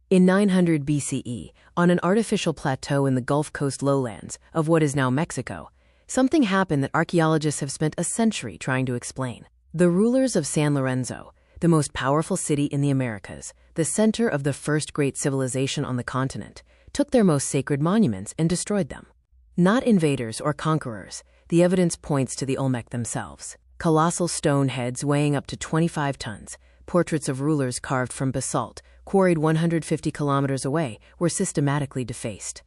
In 900 BCE, on an artificial plateau in the Gulf Coast lowlands of what is now Mexico, something happened that archaeologists have spent a century trying to explain. The rulers of San Lorenzo, the most powerful city in the Americas, the center of the first great civilization on the continent, took their most sacred monuments and destroyed them. Not invaders or conquerors, the evidence points to the Olmec themselves. Colossal stone heads weighing up to 25 tons, portraits of rulers carved from basalt, quarried 150 kilometers away, were systematically defaced.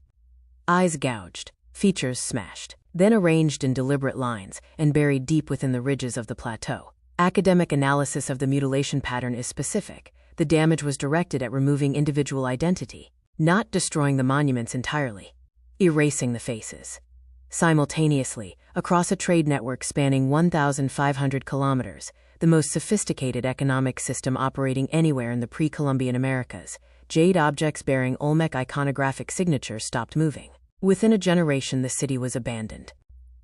Eyes gouged, features smashed, then arranged in deliberate lines and buried deep within the ridges of the plateau. Academic analysis of the mutilation pattern is specific. The damage was directed at removing individual identity, not destroying the monuments entirely, erasing the faces. Simultaneously, across a trade network spanning 1,500 kilometers, the most sophisticated economic system operating anywhere in the pre-Columbian Americas, jade objects bearing Olmec iconographic signatures stopped moving. Within a generation, the city was abandoned.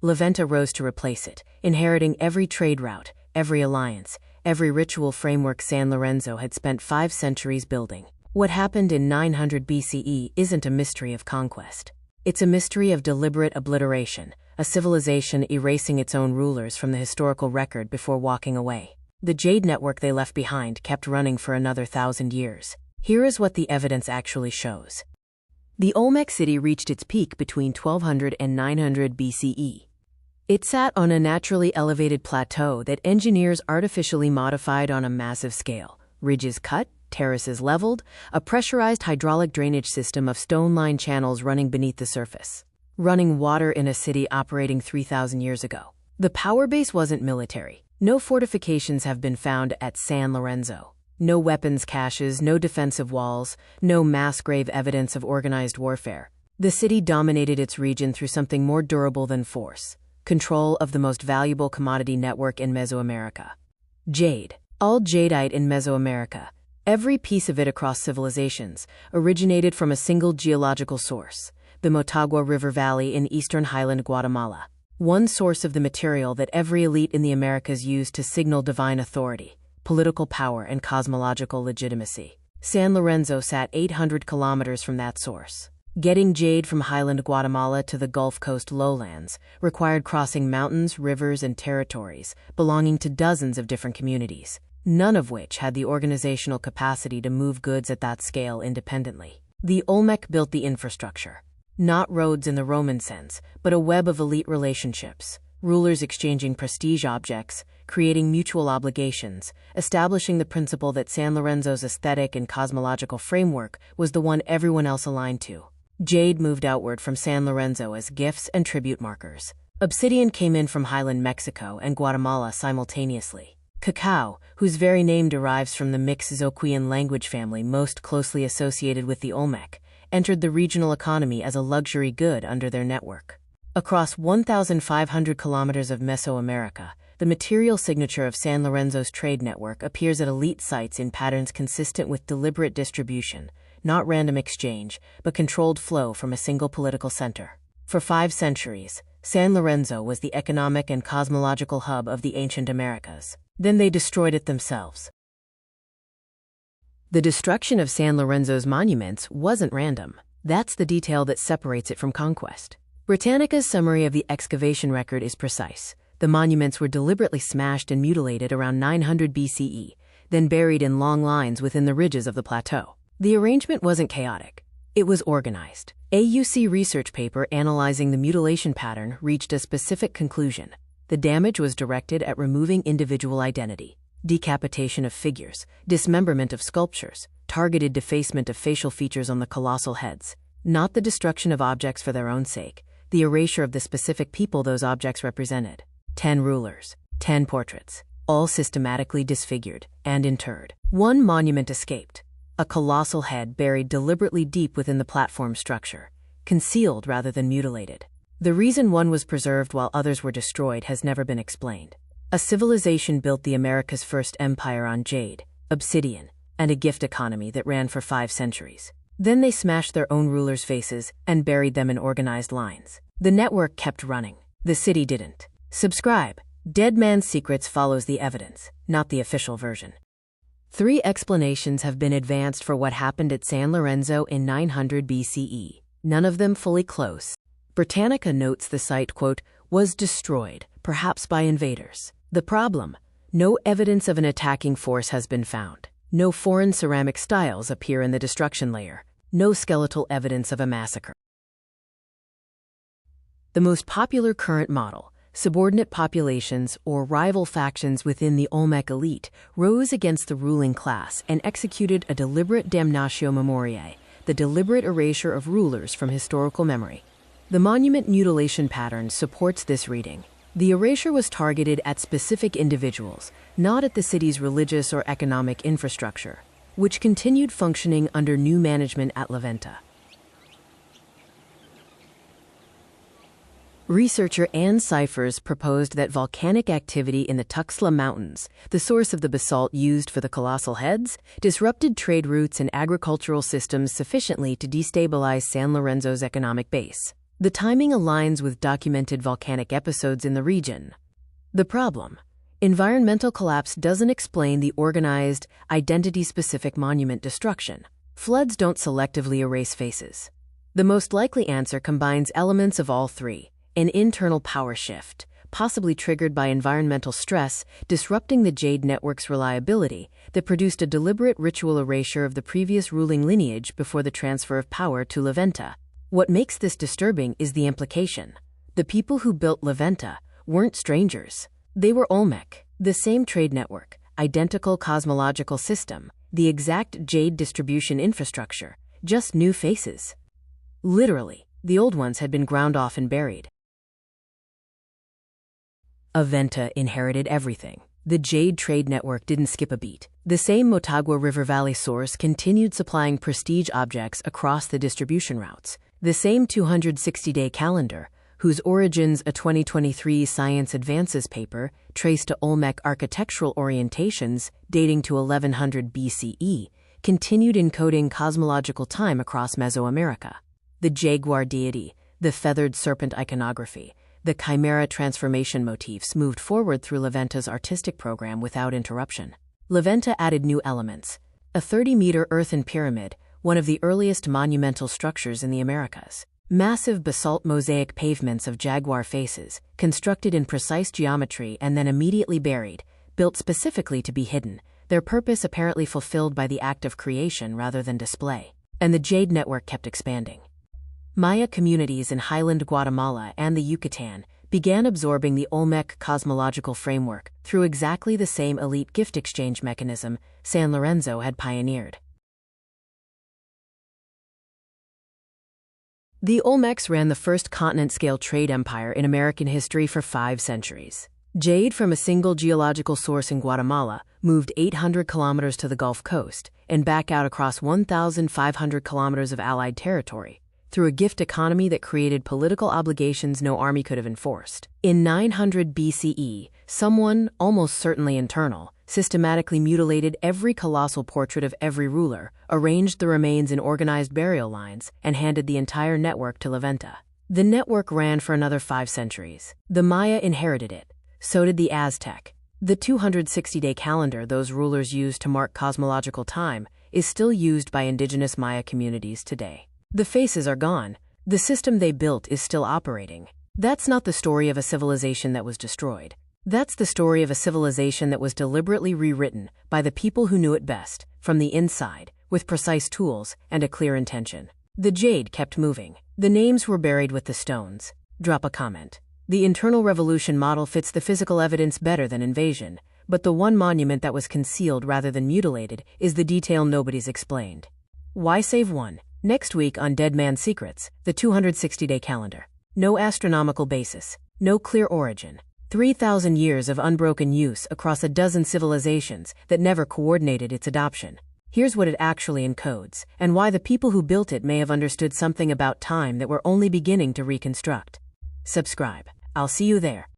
La Venta rose to replace it, inheriting every trade route, every alliance, every ritual framework San Lorenzo had spent 5 centuries building. What happened in 900 BCE isn't a mystery of conquest. It's a mystery of deliberate obliteration, a civilization erasing its own rulers from the historical record before walking away. The jade network they left behind kept running for another 1,000 years. Here is what the evidence actually shows. The Olmec city reached its peak between 1200 and 900 BCE. It sat on a naturally elevated plateau that engineers artificially modified on a massive scale. Ridges cut, terraces leveled, a pressurized hydraulic drainage system of stone-lined channels running beneath the surface. Running water in a city operating 3,000 years ago. The power base wasn't military. No fortifications have been found at San Lorenzo. No weapons caches, no defensive walls, no mass grave evidence of organized warfare. The city dominated its region through something more durable than force: control of the most valuable commodity network in Mesoamerica. Jade. All jadeite in Mesoamerica, every piece of it across civilizations, originated from a single geological source, the Motagua River Valley in eastern highland Guatemala. One source of the material that every elite in the Americas used to signal divine authority, political power, and cosmological legitimacy. San Lorenzo sat 800 kilometers from that source. Getting jade from highland Guatemala to the Gulf Coast lowlands required crossing mountains, rivers, and territories belonging to dozens of different communities, none of which had the organizational capacity to move goods at that scale independently. The Olmec built the infrastructure. Not roads in the Roman sense, but a web of elite relationships, rulers exchanging prestige objects, creating mutual obligations, establishing the principle that San Lorenzo's aesthetic and cosmological framework was the one everyone else aligned to. Jade moved outward from San Lorenzo as gifts and tribute markers. Obsidian came in from highland Mexico and Guatemala simultaneously. Cacao, whose very name derives from the Mixozoquian language family most closely associated with the Olmec, entered the regional economy as a luxury good under their network. Across 1,500 kilometers of Mesoamerica, the material signature of San Lorenzo's trade network appears at elite sites in patterns consistent with deliberate distribution, not random exchange, but controlled flow from a single political center. For 5 centuries, San Lorenzo was the economic and cosmological hub of the ancient Americas. Then they destroyed it themselves. The destruction of San Lorenzo's monuments wasn't random. That's the detail that separates it from conquest. Britannica's summary of the excavation record is precise. The monuments were deliberately smashed and mutilated around 900 BCE, then buried in long lines within the ridges of the plateau. The arrangement wasn't chaotic. It was organized. A UC research paper analyzing the mutilation pattern reached a specific conclusion. The damage was directed at removing individual identity. Decapitation of figures, dismemberment of sculptures, targeted defacement of facial features on the colossal heads. Not the destruction of objects for their own sake, the erasure of the specific people those objects represented. 10 rulers, 10 portraits, all systematically disfigured and interred. One monument escaped, a colossal head buried deliberately deep within the platform structure, concealed rather than mutilated. The reason one was preserved while others were destroyed has never been explained. A civilization built the America's first empire on jade, obsidian, and a gift economy that ran for 5 centuries. Then they smashed their own rulers' faces and buried them in organized lines. The network kept running. The city didn't. Subscribe. Dead Man's Secrets follows the evidence, not the official version. 3 explanations have been advanced for what happened at San Lorenzo in 900 BCE, none of them fully close. Britannica notes the site, quote, was destroyed, perhaps by invaders. The problem? No evidence of an attacking force has been found. No foreign ceramic styles appear in the destruction layer. No skeletal evidence of a massacre. The most popular current model, subordinate populations or rival factions within the Olmec elite, rose against the ruling class and executed a deliberate damnatio memoriae, the deliberate erasure of rulers from historical memory. The monument mutilation pattern supports this reading. The erasure was targeted at specific individuals, not at the city's religious or economic infrastructure, which continued functioning under new management at La Venta. Researcher Anne Cyphers proposed that volcanic activity in the Tuxtla Mountains, the source of the basalt used for the colossal heads, disrupted trade routes and agricultural systems sufficiently to destabilize San Lorenzo's economic base. The timing aligns with documented volcanic episodes in the region. The problem? Environmental collapse doesn't explain the organized, identity-specific monument destruction. Floods don't selectively erase faces. The most likely answer combines elements of all three: an internal power shift, possibly triggered by environmental stress, disrupting the Jade network's reliability, that produced a deliberate ritual erasure of the previous ruling lineage before the transfer of power to La Venta. What makes this disturbing is the implication. The people who built La Venta weren't strangers. They were Olmec, the same trade network, identical cosmological system, the exact Jade distribution infrastructure, just new faces. Literally, the old ones had been ground off and buried. La Venta inherited everything. The Jade trade network didn't skip a beat. The same Motagua River Valley source continued supplying prestige objects across the distribution routes. The same 260-day calendar, whose origins a 2023 Science Advances paper traced to Olmec architectural orientations dating to 1100 BCE, continued encoding cosmological time across Mesoamerica. The jaguar deity, the feathered serpent iconography, the chimera transformation motifs moved forward through La Venta's artistic program without interruption. La Venta added new elements: a 30-meter earthen pyramid, one of the earliest monumental structures in the Americas; massive basalt mosaic pavements of jaguar faces, constructed in precise geometry and then immediately buried, built specifically to be hidden, their purpose apparently fulfilled by the act of creation rather than display. And the Jade network kept expanding. Maya communities in highland Guatemala and the Yucatan began absorbing the Olmec cosmological framework through exactly the same elite gift exchange mechanism San Lorenzo had pioneered. The Olmecs ran the first continent-scale trade empire in American history for 5 centuries. Jade, from a single geological source in Guatemala, moved 800 kilometers to the Gulf Coast and back out across 1,500 kilometers of Allied territory, through a gift economy that created political obligations no army could have enforced. In 900 BCE, someone, almost certainly internal, systematically mutilated every colossal portrait of every ruler, arranged the remains in organized burial lines, and handed the entire network to La Venta. The network ran for another 5 centuries. The Maya inherited it. So did the Aztec. The 260-day calendar those rulers used to mark cosmological time is still used by indigenous Maya communities today. The faces are gone. The system they built is still operating. That's not the story of a civilization that was destroyed. That's the story of a civilization that was deliberately rewritten by the people who knew it best, from the inside, with precise tools and a clear intention. The Jade kept moving. The names were buried with the stones. Drop a comment. The internal revolution model fits the physical evidence better than invasion, but the one monument that was concealed rather than mutilated is the detail nobody's explained. Why save one? Next week on Dead Man's Secrets, the 260-day calendar. No astronomical basis. No clear origin. 3,000 years of unbroken use across a dozen civilizations that never coordinated its adoption. Here's what it actually encodes, and why the people who built it may have understood something about time that we're only beginning to reconstruct. Subscribe. I'll see you there.